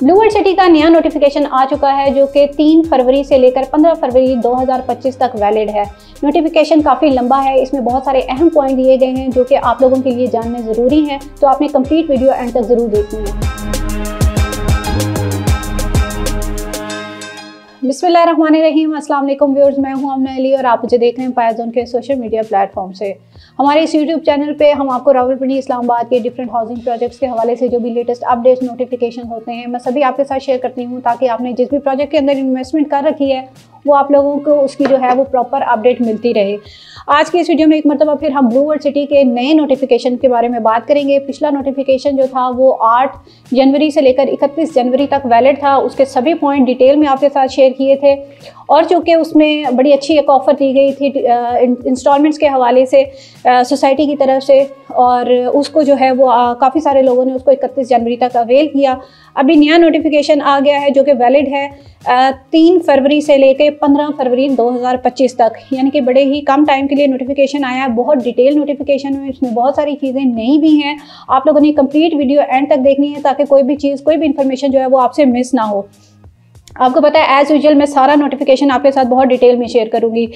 Blue World city का नया notification आ चुका है जो कि 3 फरवरी से लेकर 15 फरवरी 2025 तक वैलिड है। नोटिफिकेशन काफ़ी लंबा है, इसमें बहुत सारे अहम पॉइंट दिए गए हैं जो कि आप लोगों के लिए जानने ज़रूरी हैं, तो आपने कंप्लीट वीडियो एंड तक ज़रूर देखनी है। बिस्मिल्लाहिर्रहमानिर्रहीम, अस्सलाम वालेकुम व्यूअर्स, मैं हूं अमना अली और आप मुझे देख रहे हैं पायज़ोन के सोशल मीडिया प्लेटफॉर्म से। हमारे इस यूट्यूब चैनल पे हम आपको रावलपिंडी इस्लामाबाद के डिफरेंट हाउसिंग प्रोजेक्ट्स के हवाले से जो भी लेटेस्ट अपडेट्स नोटिफिकेशन होते हैं मैं सभी आपके साथ शेयर करती हूं, ताकि आपने जिस भी प्रोजेक्ट के अंदर इन्वेस्टमेंट कर रखी है वो आप लोगों को उसकी जो है वो प्रॉपर अपडेट मिलती रहे। आज की इस वीडियो में एक मरतबा फिर हम ब्लू वर्ल्ड सिटी के नए नोटिफिकेशन के बारे में बात करेंगे। पिछला नोटिफिकेशन जो था वो 8 जनवरी से लेकर 31 जनवरी तक वैलिड था, उसके सभी पॉइंट डिटेल में आपके साथ शेयर किए थे और चूँकि उसमें बड़ी अच्छी एक ऑफ़र दी गई थी इंस्टॉलमेंट्स के हवाले से सोसाइटी की तरफ से, और उसको जो है वो काफ़ी सारे लोगों ने उसको 31 जनवरी तक अवेल किया। अभी नया नोटिफिकेशन आ गया है जो कि वैलिड है 3 फरवरी से लेकर 15 फरवरी 2025 तक, यानी कि बड़े ही कम टाइम के लिए नोटिफिकेशन आया है। बहुत डिटेल नोटिफिकेशन है, इसमें बहुत सारी चीज़ें नई भी हैं। आप लोगों ने कंप्लीट वीडियो एंड तक देखनी है ताकि कोई भी चीज़, कोई भी इंफॉर्मेशन जो है वो आपसे मिस ना हो। आपको पता है एज़ यूजुअल मैं सारा नोटिफिकेशन आपके साथ बहुत डिटेल में शेयर करूंगी।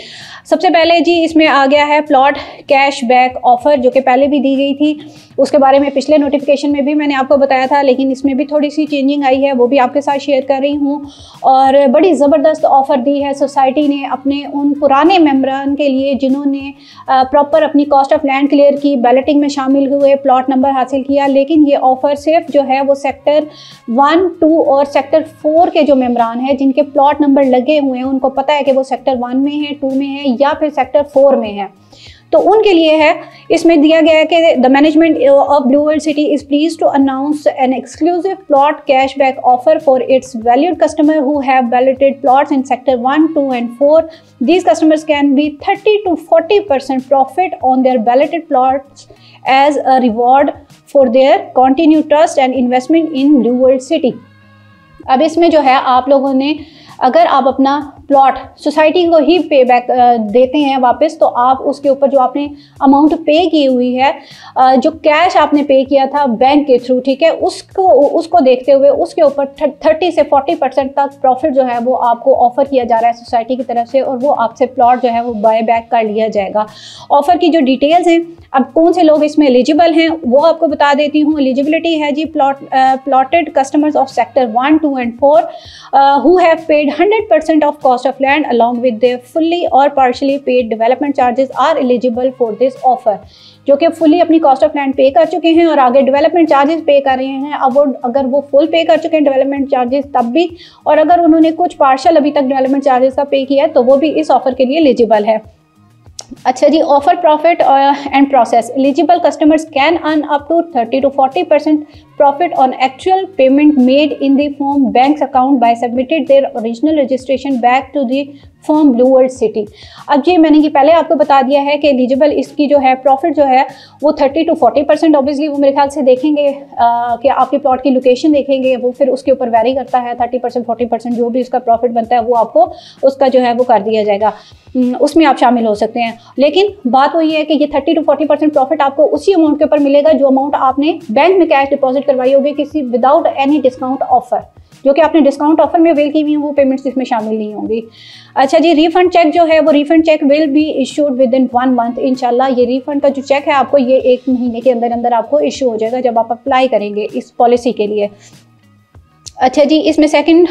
सबसे पहले जी इसमें आ गया है प्लॉट कैश बैक ऑफ़र, जो कि पहले भी दी गई थी, उसके बारे में पिछले नोटिफिकेशन में भी मैंने आपको बताया था, लेकिन इसमें भी थोड़ी सी चेंजिंग आई है, वो भी आपके साथ शेयर कर रही हूँ। और बड़ी ज़बरदस्त ऑफ़र दी है सोसाइटी ने अपने उन पुराने मेम्बरान के लिए जिन्होंने प्रॉपर अपनी कॉस्ट ऑफ लैंड क्लियर की, बैलेटिंग में शामिल हुए, प्लॉट नंबर हासिल किया। लेकिन ये ऑफ़र सिर्फ जो है वो सेक्टर 1, 2 और सेक्टर 4 के जो मेम्बरान है जिनके प्लॉट नंबर लगे हुए हैं, उनको पता है कि वो सेक्टर 1 में है, 2 में है या फिर सेक्टर 4 में है, तो उनके लिए है। इसमें दिया गया है कि the management of Blue World City is pleased to announce an exclusive plot cashback offer for its valued customer who have balloted plots in sector 1, 2 and 4. These customers can be 30 to 40% profit on their balloted plots as a reward for their continued trust and investment in Blue World City. अब इसमें जो है आप लोगों ने अगर आप अपना प्लॉट सोसाइटी को ही पे बैक देते हैं वापस, तो आप उसके ऊपर जो आपने अमाउंट पे की हुई है, जो कैश आपने पे किया था बैंक के थ्रू, ठीक है, उसको देखते हुए उसके ऊपर 30 से 40% तक प्रॉफिट जो है वो आपको ऑफ़र किया जा रहा है सोसाइटी की तरफ से, और वो आपसे प्लॉट जो है वो बाय बैक कर लिया जाएगा। ऑफ़र की जो डिटेल्स हैं, अब कौन से लोग इसमें एलिजिबल हैं वो आपको बता देती हूँ। एलिजिबिलिटी है जी plotted customers of sector 1, 2 and 4 who have paid 100% of cost of land along with their fully or partially paid development charges are eligible for this offer। जो कि फुली अपनी कॉस्ट ऑफ लैंड पे कर चुके हैं और आगे डेवलपमेंट चार्जेस पे कर रहे हैं। अब वो अगर वो फुल पे कर चुके हैं डेवलपमेंट चार्जेस तब भी, और अगर उन्होंने कुछ पार्शल अभी तक डेवलपमेंट चार्जेस का पे किया है तो वो भी इस ऑफर के लिए एलिजिबल है। अच्छा जी, offer profit and process. Eligible customers can earn up to 30 to 40% profit on actual payment made in the firm bank's account by submitted their original registration back to the firm Blue World City। अब जी मैंने ये पहले आपको बता दिया है कि eligible इसकी जो है प्रॉफिट जो है वो 30 to 40%, ऑब्वियसली वो मेरे ख्याल से देखेंगे कि आपके प्लॉट की लोकेशन देखेंगे, वो फिर उसके ऊपर वेरी करता है। 30% 40% जो भी उसका प्रॉफिट बनता है वो आपको उसका जो है वो कर दिया जाएगा, उसमें आप शामिल हो सकते हैं। लेकिन बात वही है कि ये 30 to 40% प्रॉफिट आपको उसी अमाउंट के ऊपर मिलेगा जो अमाउंट आपने बैंक में कैश डिपॉजिट करवाई होगी किसी विदाउट एनी डिस्काउंट ऑफर, जो कि आपने डिस्काउंट ऑफर में अवेल की हुई वो पेमेंट्स इसमें शामिल नहीं होंगी। अच्छा जी, रिफंड चेक जो है वो refund cheque will be issued within 1 month। इंशाल्लाह ये रिफंड का जो चेक है आपको ये 1 महीने के अंदर अंदर आपको इशू हो जाएगा जब आप अप्लाई करेंगे इस पॉलिसी के लिए। अच्छा जी, इसमें सेकंड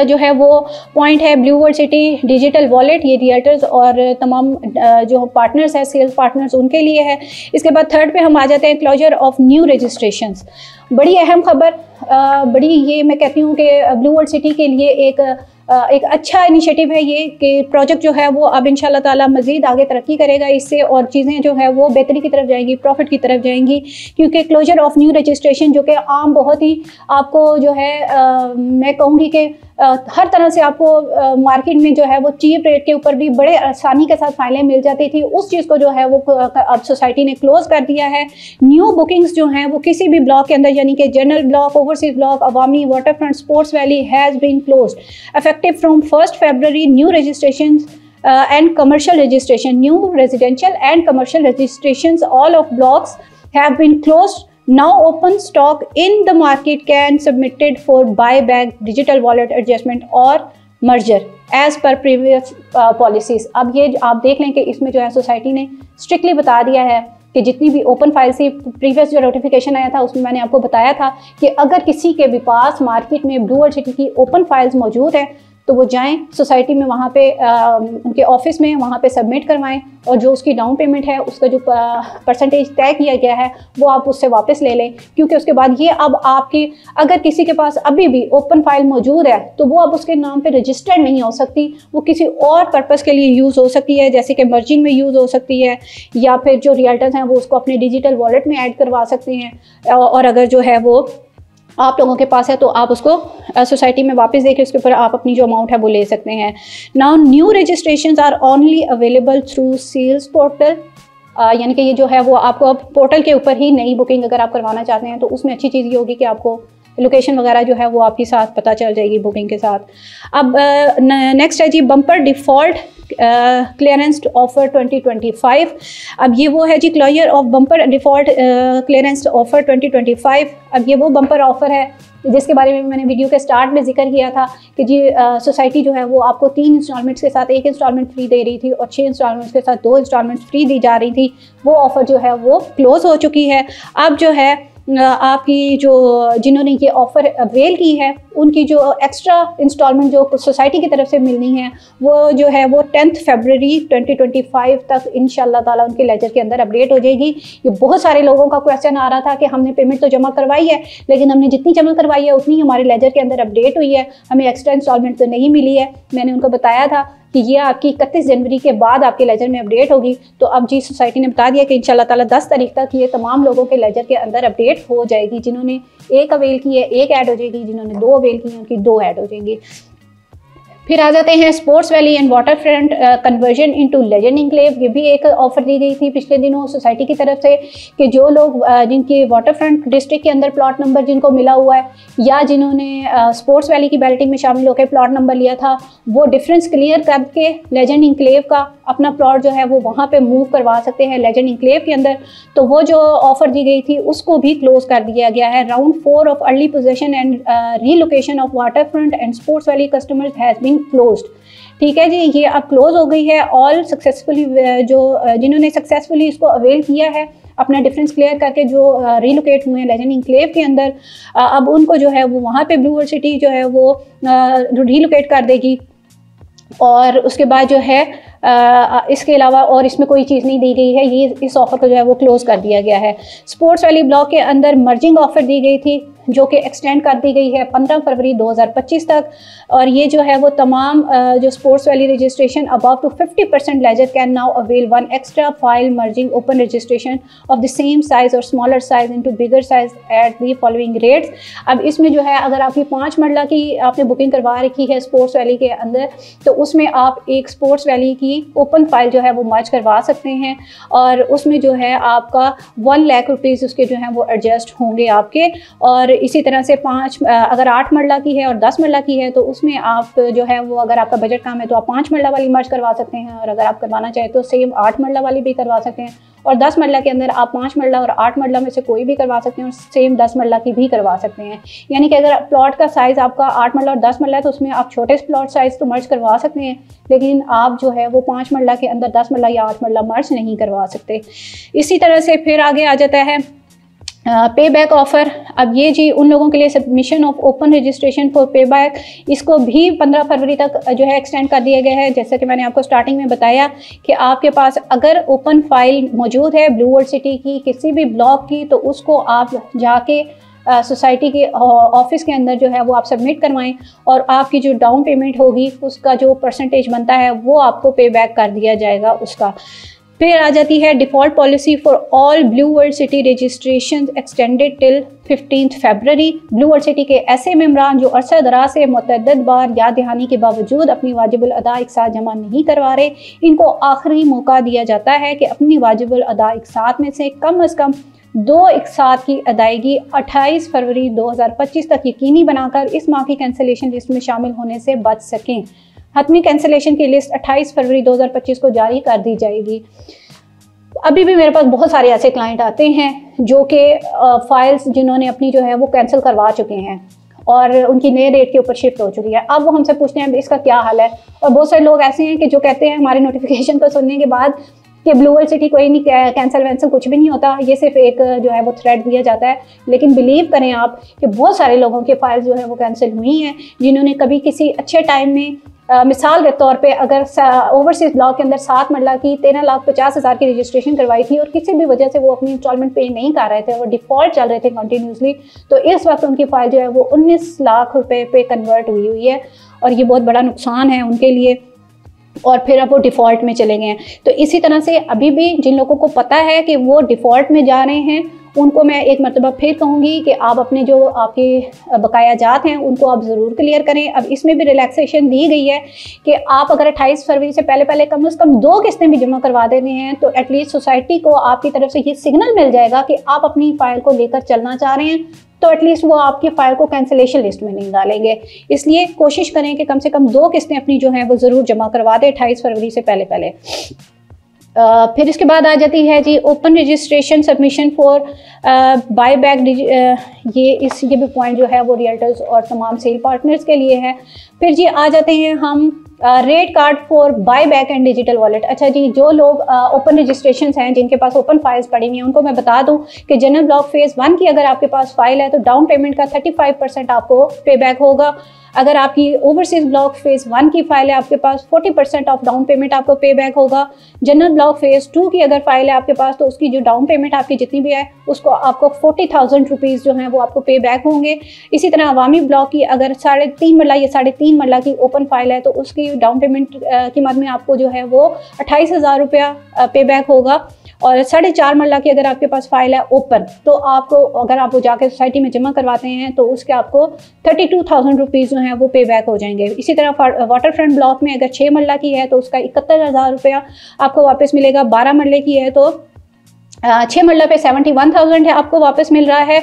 जो है वो पॉइंट है blue World city digital wallet. ये रियल्टर्स और तमाम जो पार्टनर्स हैं, सेल्स पार्टनर्स, उनके लिए है। इसके बाद थर्ड पे हम आ जाते हैं क्लोजर ऑफ न्यू रजिस्ट्रेशंस। बड़ी अहम खबर, बड़ी ये मैं कहती हूँ कि ब्लू वर्ल्ड सिटी के लिए एक अच्छा इनिशिएटिव है ये कि प्रोजेक्ट जो है वो अब इंशाल्लाह ताला मज़ीद आगे तरक्की करेगा इससे, और चीज़ें जो है वो बेहतरी की तरफ जाएंगी, प्रॉफिट की तरफ जाएंगी, क्योंकि क्लोजर ऑफ न्यू रजिस्ट्रेशन जो कि आम बहुत ही आपको जो है मैं कहूँगी कि हर तरह से आपको मार्केट में जो है वो चीप रेट के ऊपर भी बड़े आसानी के साथ फाइलें मिल जाती थी, उस चीज़ को जो है वो अब सोसाइटी ने क्लोज़ कर दिया है। न्यू बुकिंग्स जो हैं वो किसी भी ब्लॉक के अंदर, यानी कि general block, overseas block, Awami, water front, sports valley has been closed effective from 1st February। new registrations and commercial registration, new residential and commercial registrations, all of blocks have been closed now open stock in the market can submitted for buyback, digital wallet adjustment और merger as per previous policies। अब ये आप देख लें कि इसमें जो है सोसाइटी ने स्ट्रिक्टली बता दिया है कि जितनी भी ओपन फाइल से प्रीवियस जो नोटिफिकेशन आया था उसमें मैंने आपको बताया था कि अगर किसी के भी पास मार्केट में ब्लू वर्ल्ड सिटी की ओपन फाइल्स मौजूद हैं तो वो जाएं सोसाइटी में, वहाँ पे उनके ऑफिस में वहाँ पे सबमिट करवाएं और जो उसकी डाउन पेमेंट है उसका जो परसेंटेज तय किया गया है वो आप उससे वापस ले लें, क्योंकि उसके बाद ये अब आपकी अगर किसी के पास अभी भी ओपन फाइल मौजूद है तो वो अब उसके नाम पे रजिस्टर्ड नहीं हो सकती, वो किसी और पर्पज़ के लिए यूज़ हो सकती है, जैसे कि मर्जिंग में यूज़ हो सकती है या फिर जो रियल्टर्स हैं वो उसको अपने डिजिटल वॉलेट में ऐड करवा सकते हैं और अगर जो है वो आप लोगों के पास है तो आप उसको सोसाइटी में वापस देके उसके ऊपर आप अपनी जो अमाउंट है वो ले सकते हैं। Now new registrations are only available through sales portal, यानी कि ये जो है वो आपको अब पोर्टल के ऊपर ही नई बुकिंग अगर आप करवाना चाहते हैं तो उसमें अच्छी चीज़ ये होगी कि आपको लोकेशन वगैरह जो है वो आपके साथ पता चल जाएगी बुकिंग के साथ। अब नेक्स्ट है जी बम्पर डिफ़ॉल्ट क्लियरेंस ऑफर 2025। अब ये वो है जी clear of bumper default clearance offer 2025। अब ये वो बम्पर ऑफ़र है जिसके बारे में मैंने वीडियो के स्टार्ट में जिक्र किया था कि जी सोसाइटी जो है वो आपको 3 इंस्टॉलमेंट्स के साथ 1 इंस्टॉलमेंट फ्री दे रही थी और 6 इंस्टॉलमेंट्स के साथ 2 इंस्टॉलमेंट्स फ्री दी जा रही थी। वो ऑफ़र जो है वो क्लोज़ हो चुकी है। अब जो है आपकी जो जिन्होंने ये ऑफ़र अवेल की है उनकी जो एक्स्ट्रा इंस्टॉलमेंट जो सोसाइटी की तरफ से मिलनी है वो जो है वो 10 फरवरी 2025 तक इंशाल्लाह ताला उनके लेजर के अंदर अपडेट हो जाएगी। ये बहुत सारे लोगों का क्वेश्चन आ रहा था कि हमने पेमेंट तो जमा करवाई है लेकिन हमने जितनी जमा करवाई है उतनी हमारे लेजर के अंदर अपडेट हुई है, हमें एक्स्ट्रा इंस्टॉलमेंट तो नहीं मिली है। मैंने उनको बताया था कि ये आपकी 31 जनवरी के बाद आपके लेजर में अपडेट होगी। तो अब जी सोसाइटी ने बता दिया कि इंशाल्लाह ताला 10 तारीख तक ये तमाम लोगों के लेजर के अंदर अपडेट हो जाएगी। जिन्होंने 1 अवेल की है 1 ऐड हो जाएगी, जिन्होंने 2 अवेल की है उनकी 2 ऐड हो जाएंगी। फिर आ जाते हैं sports valley and water front conversion into legend enclave. ये भी एक ऑफर दी गई थी पिछले दिनों सोसाइटी की तरफ से कि जो लोग जिनके वाटर फ्रंट डिस्ट्रिक्ट के अंदर प्लॉट नंबर जिनको मिला हुआ है या जिन्होंने स्पोर्ट्स वैली की बैलेटिंग में शामिल होकर प्लॉट नंबर लिया था वो डिफरेंस क्लियर करके लेजेंड इंक्लेव का अपना प्लॉट जो है वो वहाँ पे मूव करवा सकते हैं लेजेंड इंक्लेव के अंदर। तो वो जो ऑफर दी गई थी उसको भी क्लोज कर दिया गया है। Round 4 of early possession and relocation of water front and sports valley customers has been closed. ठीक है जी, ये अब क्लोज हो गई है। ऑल सक्सेसफुली जो जिन्होंने सक्सेसफुली इसको अवेल किया है अपना डिफरेंस क्लियर करके जो रीलोकेट हुए हैं लेजेंड इंक्लेव के अंदर, अब उनको जो है वो वहाँ पे ब्लू वर्ल्ड सिटी जो है वो रीलोकेट कर देगी। और उसके बाद जो है इसके अलावा और इसमें कोई चीज़ नहीं दी गई है, ये इस ऑफ़र को जो है वो क्लोज़ कर दिया गया है। स्पोर्ट्स वैली ब्लॉक के अंदर मर्जिंग ऑफ़र दी गई थी जो कि एक्सटेंड कर दी गई है 15 फरवरी 2025 तक। और ये जो है वो तमाम जो sports valley registration above to 50% ledger can now avail 1 extra file merging open registration of the same size और smaller size into bigger size at the following rates. अब इसमें जो है अगर आपकी 5 मरला की आपने बुकिंग करवा रखी है स्पोर्ट्स वैली के अंदर तो उसमें आप एक स्पोर्ट्स वैली की ओपन फाइल जो है वो मर्ज करवा सकते हैं और उसमें जो है आपका 1 लाख रुपीज़ उसके जो है वो एडजस्ट होंगे आपके। और इसी तरह से 5 अगर 8 मरला की है और 10 मरला की है तो उसमें आप जो है वो अगर आपका बजट कम है तो आप 5 मरला वाली मर्ज करवा सकते हैं और अगर आप करवाना चाहें तो सेम 8 मरला वाली भी करवा सकते हैं। और 10 मरला के अंदर आप 5 मरला और 8 मरला में से कोई भी करवा सकते हैं और सेम 10 मरला की भी करवा सकते हैं। यानी कि अगर प्लॉट का साइज़ आपका 8 मरला और 10 मरला है तो उसमें आप छोटे प्लॉट साइज़ तो मर्ज करवा सकते हैं लेकिन आप जो है वो 5 मरला के अंदर 10 मरला या 8 मरला मर्ज नहीं करवा सकते। इसी तरह से फिर आगे आ जाता है पे बैक ऑफ़र। अब ये जी उन लोगों के लिए submission of open registration for पे बैक, इसको भी 15 फरवरी तक जो है एक्सटेंड कर दिया गया है। जैसे कि मैंने आपको स्टार्टिंग में बताया कि आपके पास अगर ओपन फाइल मौजूद है ब्लू वर्ल्ड सिटी की किसी भी ब्लॉक की तो उसको आप जाके सोसाइटी के ऑफिस के अंदर जो है वो आप सबमिट करवाएं और आपकी जो डाउन पेमेंट होगी उसका जो परसेंटेज बनता है वो आपको पे बैक कर दिया जाएगा उसका। फिर आ जाती है default policy for all blue World city registration extended till 15 February. Blue World city के ऐसे मेम्बरान जो अरसा दराज से मुतअद्दिद बार याद दहानी के बावजूद अपनी वाजिबुल अदा एक साथ जमा नहीं करवा रहे, इनको आखिरी मौका दिया जाता है कि अपनी वाजिबुल अदा एक साथ में से कम कम 2 एक साथ की अदायगी 28 फरवरी 2025 तक यकीनी बनाकर इस माह की कैंसिलेशन लिस्ट में शामिल होने से बच सकें। हतमी कैंसिलेशन की लिस्ट 28 फरवरी 2025 को जारी कर दी जाएगी। अभी भी मेरे पास बहुत सारे ऐसे क्लाइंट आते हैं जो कि फाइल्स जिन्होंने अपनी जो है वो कैंसिल करवा चुके हैं और उनकी नए रेट के ऊपर शिफ्ट हो चुकी है। अब वो हमसे पूछते हैं इसका क्या हाल है। और बहुत सारे लोग ऐसे हैं कि जो कहते हैं हमारे नोटिफिकेशन को सुनने के बाद कि ब्लू वर्ल्ड सिटी कोई नहीं, कैंसिल वैंसिल कुछ भी नहीं होता, ये सिर्फ एक जो है वो थ्रेड दिया जाता है। लेकिन बिलीव करें आप कि बहुत सारे लोगों के फाइल्स जो है वो कैंसिल हुई हैं जिन्होंने कभी किसी अच्छे टाइम में मिसाल के तौर पे अगर ओवरसीज ब्लॉक के अंदर 7 मरला की 13,50,000 की रजिस्ट्रेशन करवाई थी और किसी भी वजह से वो अपनी इंस्टॉलमेंट पे नहीं कर रहे थे, वो डिफ़ॉल्ट चल रहे थे कंटिन्यूसली, तो इस वक्त उनकी फ़ाइल जो है वो 19 लाख रुपए पे कन्वर्ट हुई है और ये बहुत बड़ा नुकसान है उनके लिए। और फिर अब वो डिफ़ॉल्ट में चले गए हैं। तो इसी तरह से अभी भी जिन लोगों को पता है कि वो डिफ़ॉल्ट में जा रहे हैं उनको मैं एक मरतबा फिर कहूँगी कि आप अपने जो आपके बकाया जात हैं उनको आप ज़रूर क्लियर करें। अब इसमें भी रिलैक्सेशन दी गई है कि आप अगर 28 फरवरी से पहले कम से कम 2 किस्तें भी जमा करवा देते हैं तो एटलीस्ट सोसाइटी को आपकी तरफ से ये सिग्नल मिल जाएगा कि आप अपनी फ़ाइल को लेकर चलना चाह रहे हैं, तो एटलीस्ट वो आपकी फ़ाइल को कैंसिलेशन लिस्ट में नहीं डालेंगे। इसलिए कोशिश करें कि कम से कम 2 किस्तें अपनी जो हैं वो ज़रूर जमा करवा दें 28 फरवरी से पहले। फिर इसके बाद आ जाती है जी open registration submission for buy back. ये भी पॉइंट जो है वो रियल्टर्स और तमाम सेल पार्टनर्स के लिए है। फिर जी आ जाते हैं हम rate card for buy back and digital wallet. अच्छा जी, जो लोग ओपन रजिस्ट्रेशन हैं जिनके पास ओपन फाइल्स पड़ी हुई हैं उनको मैं बता दूं कि जनरल ब्लॉक फेज़ 1 की अगर आपके पास फाइल है तो डाउन पेमेंट का 35% आपको पे बैक होगा। अगर आपकी ओवरसीज ब्लॉक फेज़ 1 की फाइल है आपके पास 40% ऑफ डाउन पेमेंट आपको पे बैक होगा। जनरल ब्लॉक फेज़ 2 की अगर फाइल है आपके पास तो उसकी जो डाउन पेमेंट आपकी जितनी भी है उसको आपको 40,000 रुपीज़ जो हैं वो आपको पे बैक होंगे। इसी तरह अवामी ब्लॉक की अगर 3.5 मरला या 3.5 मरला की ओपन फाइल है तो उसकी डाउन पेमेंट की मद में आपको जो है वो 28,000 रुपया पे बैक होगा। और 4.5 मरला की अगर आपके पास फाइल है ओपन तो आपको अगर आप वो जाकर सोसाइटी में जमा करवाते हैं तो उसके आपको 32,000 रुपीज़ जो हैं वो पे बैक हो जाएंगे। इसी तरह वाटर फ्रंट ब्लॉक में अगर 6 मरला की है तो उसका 71,000 रुपया आपको वापस मिलेगा। 12 मरले की है तो 6 मरला पे 71,000 है आपको वापस मिल रहा है।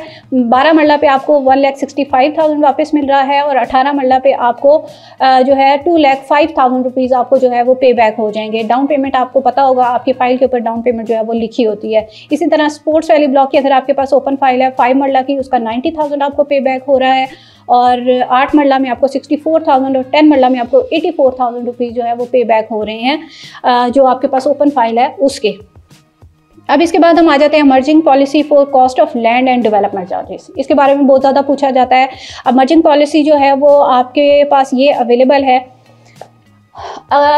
12 मरला पे आपको 1,65,000 वापस मिल रहा है और 18 मरला पे आपको जो है 2,05,000 रुपीज़ आपको जो है वो पे बैक हो जाएंगे। डाउन पेमेंट आपको पता होगा आपकी फ़ाइल के ऊपर डाउन पेमेंट जो है वो लिखी होती है। इसी तरह स्पोर्ट्स वैली ब्लॉक की अगर आपके पास ओपन फाइल है 5 मरला की उसका 90,000 आपको पे बैक हो रहा है और 8 मरला में आपको 64,000 और 10 मरला में आपको 84,000 रुपीज़ जो है वो पे बैक हो रहे हैं जो आपके पास ओपन फाइल है उसके। अब इसके बाद हम आ जाते हैं merging policy for cost of land and development charges. इसके बारे में बहुत ज़्यादा पूछा जाता है। अब मर्जिंग पॉलिसी जो है वो आपके पास ये अवेलेबल है।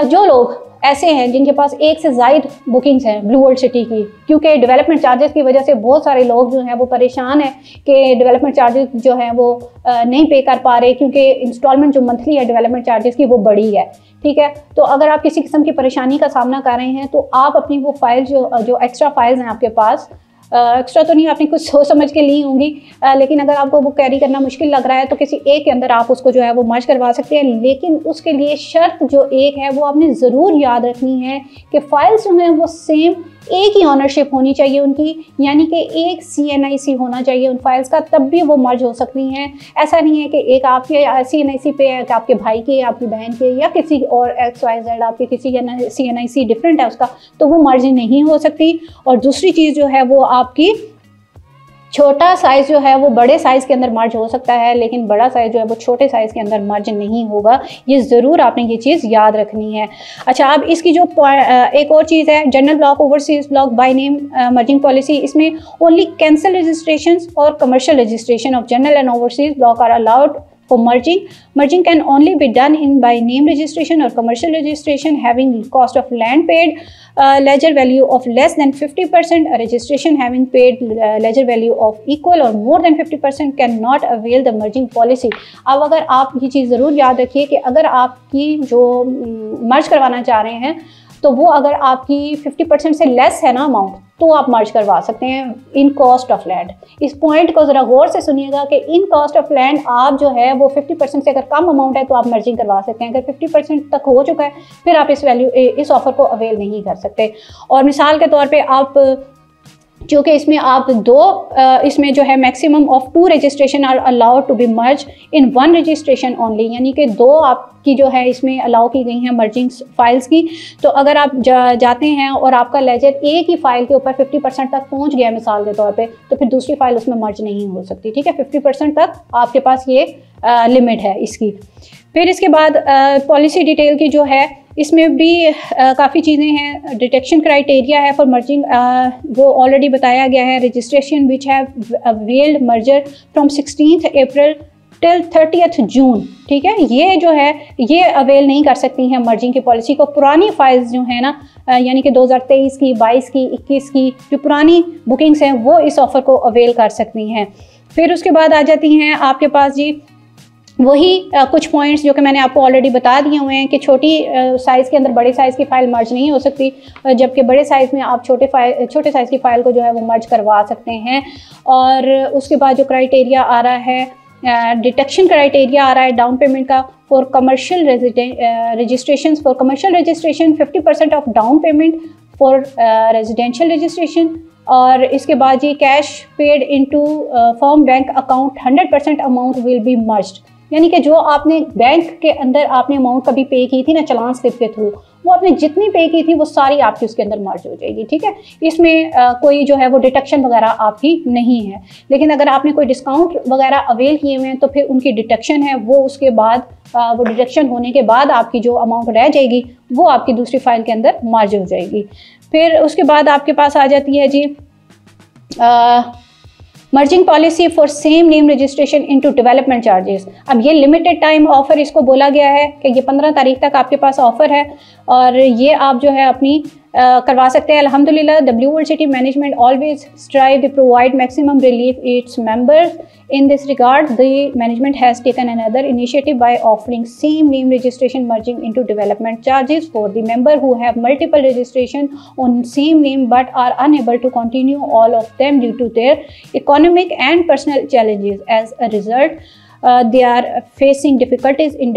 जो लोग ऐसे हैं जिनके पास एक से ज़ायद बुकिंग्स हैं ब्लू वर्ल्ड सिटी की, क्योंकि डेवलपमेंट चार्जेस की वजह से बहुत सारे लोग जो हैं वो परेशान हैं कि डेवलपमेंट चार्जेस जो हैं वो नहीं पे कर पा रहे क्योंकि इंस्टॉलमेंट जो मंथली है डेवलपमेंट चार्जेस की वो बड़ी है। ठीक है, तो अगर आप किसी किस्म की परेशानी का सामना कर रहे हैं तो आप अपनी वो फाइल जो एक्स्ट्रा फाइल्स हैं आपके पास, एक्स्ट्रा तो नहीं आपने कुछ सोच समझ के ली होंगी, लेकिन अगर आपको वो कैरी करना मुश्किल लग रहा है तो किसी एक के अंदर आप उसको जो है वो मर्ज करवा सकते हैं। लेकिन उसके लिए शर्त जो एक है वो आपने ज़रूर याद रखनी है कि फ़ाइल्स जो हैं वो सेम एक ही ऑनरशिप होनी चाहिए उनकी, यानी कि एक CNIC होना चाहिए उन फाइल्स का, तब भी वो मर्ज हो सकती हैं। ऐसा नहीं है कि एक आपके CNIC पे है कि आपके भाई के, आपकी बहन के या किसी और XYZ आपके किसी CNIC डिफरेंट है उसका, तो वो मर्ज नहीं हो सकती। और दूसरी चीज़ जो है वो आपकी छोटा साइज़ जो है वो बड़े साइज़ के अंदर मर्ज हो सकता है लेकिन बड़ा साइज़ जो है वो छोटे साइज़ के अंदर मर्ज नहीं होगा। ये ज़रूर आपने ये चीज़ याद रखनी है। अच्छा, अब इसकी जो एक और चीज़ है general block overseas block by name merging policy, इसमें ओनली कैंसिल रजिस्ट्रेशन और commercial registration of general and overseas block are allowed for merging. Merging can only be done in by name registration or commercial registration having cost of land paid ledger value of less than 50%. A registration having paid ledger value of equal or more than 50% cannot avail the merging policy. अब अगर आप ये चीज़ ज़रूर याद रखिए कि अगर आपकी जो मर्ज करवाना चाह रहे हैं तो वो अगर आपकी 50% से लेस है ना अमाउंट तो आप मर्ज करवा सकते हैं इन कॉस्ट ऑफ लैंड। इस पॉइंट को ज़रा गौर से सुनिएगा कि इन कॉस्ट ऑफ लैंड आप जो है वो 50% से अगर कम अमाउंट है तो आप मर्जिंग करवा सकते हैं। अगर 50% तक हो चुका है फिर आप इस ऑफ़र को अवेल नहीं कर सकते। और मिसाल के तौर पे आप क्योंकि इसमें आप इसमें जो है maximum of 2 registration are allowed to be merge in 1 registration only, यानी कि 2 आपकी जो है इसमें अलाउ की गई हैं मर्जिंग फाइल्स की। तो अगर आप जाते हैं और आपका लेजर एक ही फाइल के ऊपर 50% तक पहुंच गया मिसाल के तौर पे, तो फिर दूसरी फाइल उसमें मर्ज नहीं हो सकती, ठीक है। 50% तक आपके पास ये लिमिट है इसकी। फिर इसके बाद पॉलिसी डिटेल की जो है इसमें भी काफ़ी चीज़ें हैं। डिटेक्शन क्राइटेरिया है फॉर मर्जिंग, वो ऑलरेडी बताया गया है। Registration which have availed merger from 16 April till 30 जून, ठीक है। ये जो है ये अवेल नहीं कर सकती हैं मर्जिंग की पॉलिसी को। पुरानी फाइल्स जो है ना, यानी कि 2023 की, 22 की, 21 की जो पुरानी बुकिंग्स हैं वो इस ऑफ़र को अवेल कर सकती हैं। फिर उसके बाद आ जाती हैं आपके पास जी वही कुछ पॉइंट्स जो कि मैंने आपको ऑलरेडी बता दिए हुए हैं कि छोटी साइज़ के अंदर बड़े साइज़ की फ़ाइल मर्ज नहीं हो सकती, जबकि बड़े साइज़ में आप छोटे साइज़ की फ़ाइल को जो है वो मर्ज करवा सकते हैं। और उसके बाद जो क्राइटेरिया आ रहा है, डिटेक्शन क्राइटेरिया आ रहा है डाउन पेमेंट का for commercial registration. For commercial registration 50% of down payment for residential registration. और इसके बाद ये cash paid into firm bank account 100% amount will be merged, यानी कि जो आपने बैंक के अंदर आपने अमाउंट कभी पे की थी ना चालान स्लिप के थ्रू, वो आपने जितनी पे की थी वो सारी आपकी उसके अंदर मर्ज हो जाएगी, ठीक है। इसमें कोई जो है वो डिटेक्शन वगैरह आपकी नहीं है। लेकिन अगर आपने कोई डिस्काउंट वगैरह अवेल किए हुए हैं तो फिर उनकी डिटेक्शन है, वो उसके बाद वो डिटेक्शन होने के बाद आपकी जो अमाउंट रह जाएगी वो आपकी दूसरी फाइल के अंदर मर्ज हो जाएगी। फिर उसके बाद आपके पास आ जाती है जी merging policy for same name registration into development charges. अब ये लिमिटेड टाइम ऑफर इसको बोला गया है कि ये 15 तारीख तक आपके पास ऑफर है और ये आप जो है अपनी करवा सकते हैं। अल्हम्दुलिल्लाह the Blue World City management always strive to provide maximum relief its members. In this regard, the management has taken another initiative by offering same name registration merging into development charges for the member who have multiple registration on same name but are unable to continue all of them due to their economic and personal challenges. As a result, they are facing difficulties in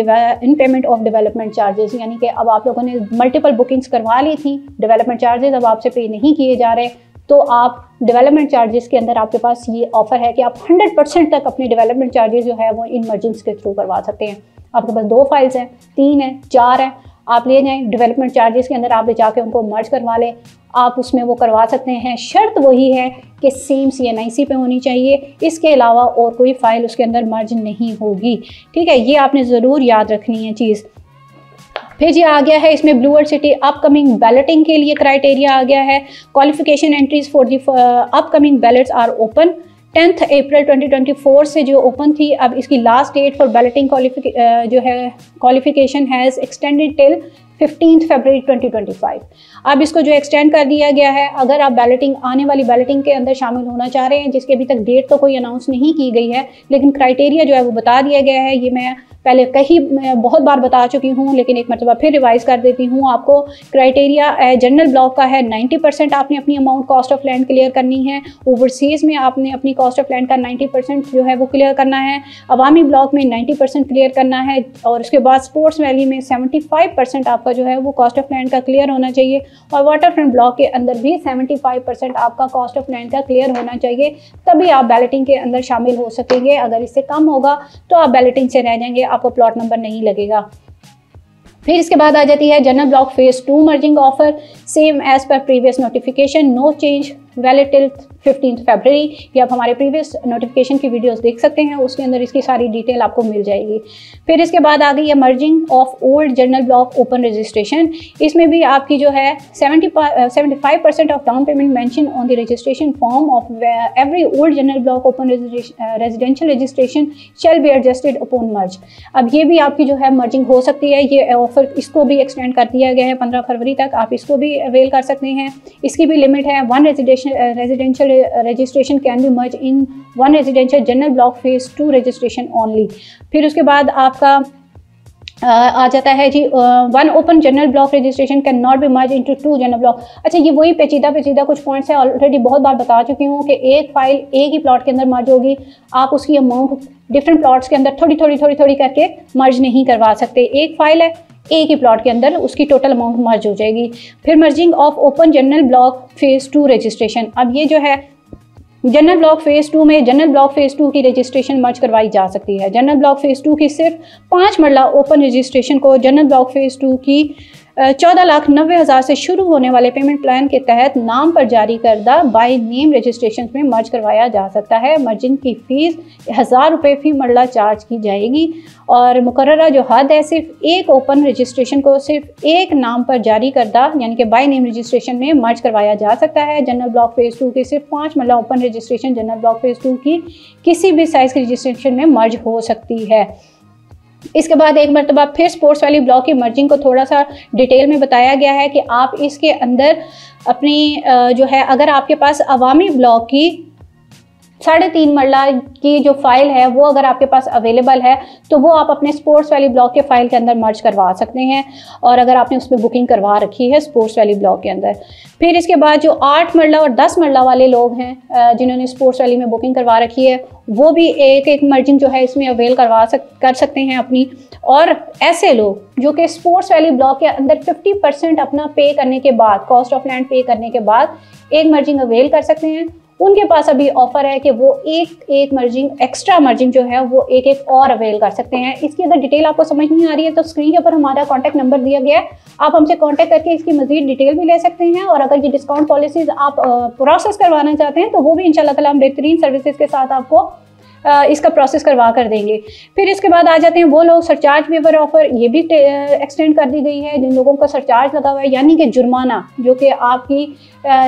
payment of development charges। यानी कि अब आप लोगों ने multiple bookings करवा ली थी, development charges अब आपसे पे नहीं किए जा रहे, तो आप डेवलपमेंट चार्जेस के अंदर आपके पास ये ऑफ़र है कि आप 100% तक अपने डेवलपमेंट चार्जेस जो है वो इन मर्जिंग्स के थ्रू करवा सकते हैं। आपके पास 2 फाइल्स हैं, 3 हैं, 4 हैं, आप ले जाएं डेवलपमेंट चार्जेस के अंदर आप ले जाके उनको मर्ज करवा लें, आप उसमें वो करवा सकते हैं। शर्त वही है कि सेम CNIC पे होनी चाहिए, इसके अलावा और कोई फ़ाइल उसके अंदर मर्ज नहीं होगी, ठीक है। ये आपने ज़रूर याद रखनी है चीज़। फिर ये आ गया है इसमें Blue World City upcoming balloting के लिए क्राइटेरिया आ गया है। Qualification entries for the upcoming ballots are open. 10 अप्रैल 2024 से जो ओपन थी, अब इसकी लास्ट डेट फॉर बैलेटिंग जो है क्वालिफिकेशन हैज़ एक्सटेंडेड टिल 15 फरवरी 2025। अब इसको जो एक्सटेंड कर दिया गया है, अगर आप बैलेटिंग आने वाली बैलेटिंग के अंदर शामिल होना चाह रहे हैं जिसकी अभी तक डेट तो कोई अनाउंस नहीं की गई है, लेकिन क्राइटेरिया जो है वो बता दिया गया है। ये मैं पहले बहुत बार बता चुकी हूँ, लेकिन एक मरतबा फिर रिवाइज कर देती हूँ आपको। क्राइटेरिया जनरल ब्लॉक का है 90% आपने अपनी amount cost of land clear करनी है। ओवरसीज़ में आपने अपनी कॉस्ट ऑफ लैंड का 90% जो है वो क्लियर करना है। अवामी ब्लॉक में 90% क्लियर करना है और उसके बाद स्पोर्ट्स वैली में 75% आपका जो है वो कॉस्ट ऑफ लैंड का क्लियर होना चाहिए और वाटर फ्रंट ब्लॉक के अंदर भी 75% आपका कॉस्ट ऑफ लैंड का क्लियर होना चाहिए, तभी आप बैलेटिंग के अंदर शामिल हो सकेंगे। अगर इससे कम होगा तो आप बैलेटिंग से रह जाएंगे, आपको प्लॉट नंबर नहीं लगेगा। फिर इसके बाद आ जाती है general block phase 2 merging offer, same as per previous notification, no change, valid till 15 फरवरी। ये आप हमारे प्रीवियस नोटिफिकेशन की वीडियोस देख सकते हैं, उसके अंदर इसकी सारी डिटेल आपको मिल जाएगी। फिर इसके बाद आ गई है merging of old general block open registration. इसमें भी आपकी जो है 75% of down payment mention on the registration form of every old general block open residential registration shall be adjusted upon merge. अब ये भी आपकी जो है मर्जिंग हो सकती है। ये ऑफर इसको भी एक्सटेंड कर दिया गया है 15 फरवरी तक, आप इसको भी अवेल कर सकते हैं। इसकी भी लिमिट है। 1 residential registration can be merged in 1 residential general block phase 2 registration only। फिर उसके बाद आपका आ जाता है जी 1 open general block registration can not be merge into 2 general block. अच्छा, ये वही पेचीदा कुछ पॉइंट्स है, ऑलरेडी बहुत बार बता चुकी हूँ कि एक फाइल एक ही प्लॉट के अंदर मर्ज होगी, आप उसकी अमाउंट डिफरेंट प्लॉट्स के अंदर थोड़ी करके मर्ज नहीं करवा सकते। एक फाइल है, एक ही प्लॉट के अंदर उसकी टोटल अमाउंट मर्ज हो जाएगी। फिर merging of open general block phase 2 registration. अब ये जो है जनरल ब्लॉक फेज़ 2 में जनरल ब्लॉक फेज़ 2 की रजिस्ट्रेशन मर्ज करवाई जा सकती है। जनरल ब्लॉक फेज़ 2 की सिर्फ 5 मरला ओपन रजिस्ट्रेशन को जनरल ब्लॉक फेज़ 2 की 14,90,000 से शुरू होने वाले पेमेंट प्लान के तहत नाम पर जारी करदा बाय नेम रजिस्ट्रेशन में मर्ज करवाया जा सकता है। मर्जिंग की फ़ीस 1000 रुपये फ़ी मरला चार्ज की जाएगी और मुकर्ररा जो हद है सिर्फ एक ओपन रजिस्ट्रेशन को सिर्फ एक नाम पर जारी करदा यानी कि बाय नेम रजिस्ट्रेशन में मर्ज करवाया जा सकता है। जनरल ब्लॉक फेज़ 2 की सिर्फ 5 मरला open registration general block phase 2 की किसी भी साइज़ की रजिस्ट्रेशन में मर्ज हो सकती है। इसके बाद एक मरतबा फिर स्पोर्ट्स वैली ब्लॉक की मर्जिंग को थोड़ा सा डिटेल में बताया गया है कि आप इसके अंदर अपनी जो है अगर आपके पास अवामी ब्लॉक की 3.5 मरला की जो फाइल है वो अगर आपके पास अवेलेबल है तो वो आप अपने स्पोर्ट्स वैली ब्लॉक के फाइल के अंदर मर्ज करवा सकते हैं और अगर आपने उसमें बुकिंग करवा रखी है स्पोर्ट्स वैली ब्लॉक के अंदर। फिर इसके बाद जो 8 मरला और 10 मरला वाले लोग हैं जिन्होंने स्पोर्ट्स वैली में बुकिंग करवा रखी है वो भी एक मर्जिंग जो है इसमें अवेल कर सकते हैं अपनी। और ऐसे लोग जो कि स्पोर्ट्स वैली ब्लॉक के अंदर 50% अपना पे करने के बाद कॉस्ट ऑफ लैंड पे करने के बाद एक मर्जिंग अवेल कर सकते हैं, उनके पास अभी ऑफर है कि वो एक मर्जिंग एक्स्ट्रा मर्जिंग जो है वो एक और अवेल कर सकते हैं। इसकी अगर डिटेल आपको समझ नहीं आ रही है तो स्क्रीन के ऊपर हमारा कॉन्टैक्ट नंबर दिया गया है, आप हमसे कॉन्टैक्ट करके इसकी मजीद डिटेल भी ले सकते हैं। और अगर ये डिस्काउंट पॉलिसीज आप प्रोसेस करवाना चाहते हैं तो वो भी इंशाल्लाह ताला हम बेहतरीन सर्विसेज के साथ आपको इसका प्रोसेस करवा कर देंगे। फिर इसके बाद आ जाते हैं वो लोग सरचार्ज वेवर ऑफर, ये भी एक्सटेंड कर दी गई है जिन लोगों का सरचार्ज लगा हुआ है यानी कि जुर्माना जो कि आपकी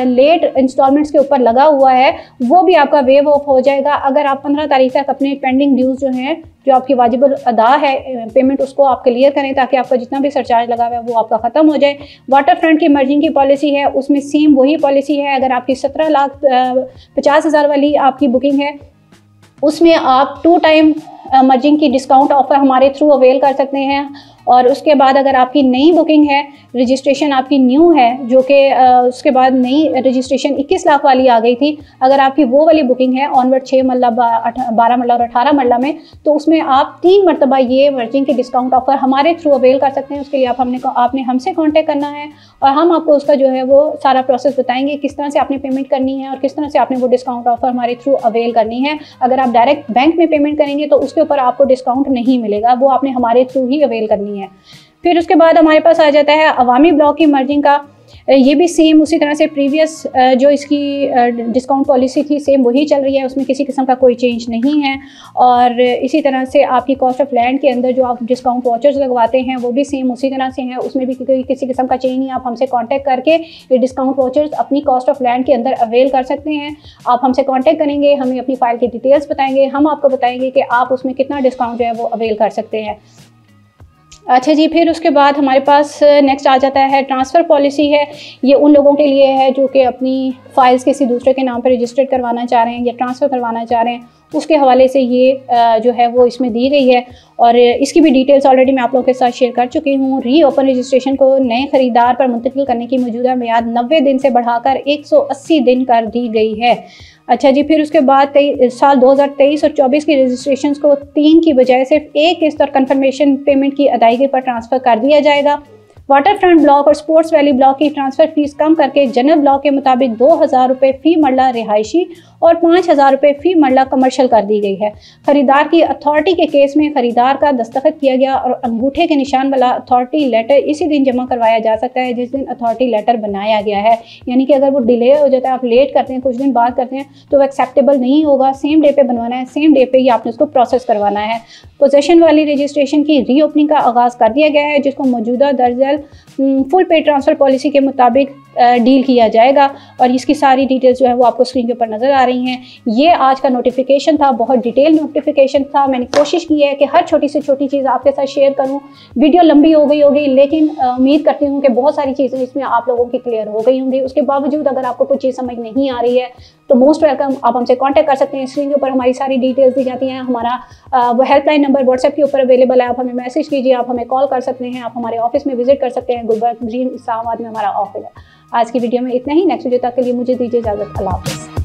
लेट इंस्टॉलमेंट्स के ऊपर लगा हुआ है वो भी आपका वेव ऑफ हो जाएगा अगर आप 15 तारीख तक अपने पेंडिंग ड्यूज जो हैं जो आपकी वाजिब अदा है पेमेंट उसको आप क्लियर करें ताकि आपका जितना भी सरचार्ज लगा हुआ है वो आपका ख़त्म हो जाए। वाटर फ्रंट की मर्जिंग की पॉलिसी है उसमें सेम वही पॉलिसी है। अगर आपकी 17,50,000 वाली आपकी बुकिंग है उसमें आप 2 टाइम मर्जिंग की डिस्काउंट ऑफ़र हमारे थ्रू अवेल कर सकते हैं। और उसके बाद अगर आपकी नई बुकिंग है रजिस्ट्रेशन आपकी न्यू है जो कि उसके बाद नई रजिस्ट्रेशन 21 लाख वाली आ गई थी, अगर आपकी वो वाली बुकिंग है ऑनवर्ड 6 मरला 12 मरला और 18 मरला में तो उसमें आप 3 मरतबा ये मर्जिंग की डिस्काउंट ऑफ़र हमारे थ्रू अवेल कर सकते हैं। उसके लिए आपने हमसे कॉन्टैक्ट करना है और हम आपको उसका जो है वो सारा प्रोसेस बताएंगे किस तरह से आपने पेमेंट करनी है और किस तरह से आपने वो डिस्काउंट ऑफ़र हमारे थ्रू अवेल करनी है। अगर आप डायरेक्ट बैंक में पेमेंट करेंगे तो उसके ऊपर आपको डिस्काउंट नहीं मिलेगा, वो आपने हमारे थ्रू ही अवेल करनी है। फिर उसके बाद हमारे पास आ जाता है अवामी ब्लॉक की मर्जिंग का, ये भी सेम उसी तरह से प्रीवियस जो इसकी डिस्काउंट पॉलिसी थी सेम वही चल रही है, उसमें किसी किस्म का कोई चेंज नहीं है। और इसी तरह से आपकी कॉस्ट ऑफ लैंड के अंदर जो आप डिस्काउंट वाचर्स लगवाते हैं वो भी सेम उसी तरह से हैं, उसमें भी किसी किस्म का चेंज नहीं। आप हमसे कांटेक्ट करके ये डिस्काउंट वाचर्स अपनी कॉस्ट ऑफ लैंड के अंदर अवेल कर सकते हैं। आप हमसे कॉन्टैक्ट करेंगे, हमें अपनी फ़ाइल की डिटेल्स बताएंगे, हम आपको बताएंगे कि आप उसमें कितना डिस्काउंट जो है वो अवेल कर सकते हैं। अच्छा जी, फिर उसके बाद हमारे पास नेक्स्ट आ जाता है ट्रांसफ़र पॉलिसी है। ये उन लोगों के लिए है जो कि अपनी फ़ाइल्स किसी दूसरे के नाम पर रजिस्टर्ड करवाना चाह रहे हैं या ट्रांसफ़र करवाना चाह रहे हैं, उसके हवाले से ये जो है वो इसमें दी गई है। और इसकी भी डिटेल्स ऑलरेडी मैं आप लोगों के साथ शेयर कर चुकी हूँ। री ओपन रजिस्ट्रेशन को नए ख़रीदार पर मुंतकिल करने की मौजूदा मियाद 90 दिन से बढ़ाकर 180 दिन कर दी गई है। अच्छा जी, फिर उसके बाद साल 2023 और 24 की रजिस्ट्रेशन को 3 की बजाय सिर्फ 1 किस्त और कन्फर्मेशन पेमेंट की अदायगी पर ट्रांसफ़र कर दिया जाएगा। वाटर फ्रंट ब्लॉक और स्पोर्ट्स वैली ब्लॉक की ट्रांसफ़र फीस कम करके जनरल ब्लॉक के मुताबिक 2000 रुपये फ़ी मरला रिहायशी और 5000 रुपये फ़ी मरला कमर्शल कर दी गई है। ख़रीदार की अथॉरिटी के केस में ख़रीदार का दस्तखत किया गया और अंगूठे के निशान वाला अथॉरिटी लेटर इसी दिन जमा करवाया जा सकता है जिस दिन अथॉरिटी लेटर बनाया गया है। यानी कि अगर वो डिले हो जाता है, आप लेट करते हैं, कुछ दिन बाद करते हैं तो वो एक्सेप्टेबल नहीं होगा। सेम डे पे बनवाना है, सेम डे पे ही आपने उसको प्रोसेस करवाना है। पोजेशन वाली रजिस्ट्रेशन की रीओपनिंग का आगाज़ कर दिया गया है जिसको मौजूदा दर्जल फुल पे ट्रांसफ़र पॉलिसी के मुताबिक डील किया जाएगा। और इसकी सारी डिटेल्स जो है वो आपको स्क्रीन के ऊपर नज़र आ रही हैं। ये आज का नोटिफिकेशन था, बहुत डिटेल नोटिफिकेशन था। मैंने कोशिश की है कि हर छोटी से छोटी चीज़ आपके साथ शेयर करूं। वीडियो लंबी हो गई होगी लेकिन उम्मीद करती हूँ कि बहुत सारी चीज़ें इसमें आप लोगों की क्लियर हो गई होंगी। उसके बावजूद अगर आपको कोई चीज़ समझ नहीं आ रही है तो मोस्ट वेलकम, आप हमसे कॉन्टैक्ट कर सकते हैं। स्क्रीन के ऊपर हमारी सारी डिटेल्स दी जाती हैं। हमारा वो हेल्पलाइन नंबर व्हाट्सएप के ऊपर अवेलेबल है, आप हमें मैसेज कीजिए, आप हमें कॉल कर सकते हैं, आप हमारे ऑफिस में विजिट कर सकते हैं। गुलबर्ग ग्रीन इस्लामाबाद में हमारा ऑफिस है। आज की वीडियो में इतना ही। नेक्स्ट वीडियो तक के लिए मुझे दीजिए इजाज़त। अल्लाह हाफ़िज़।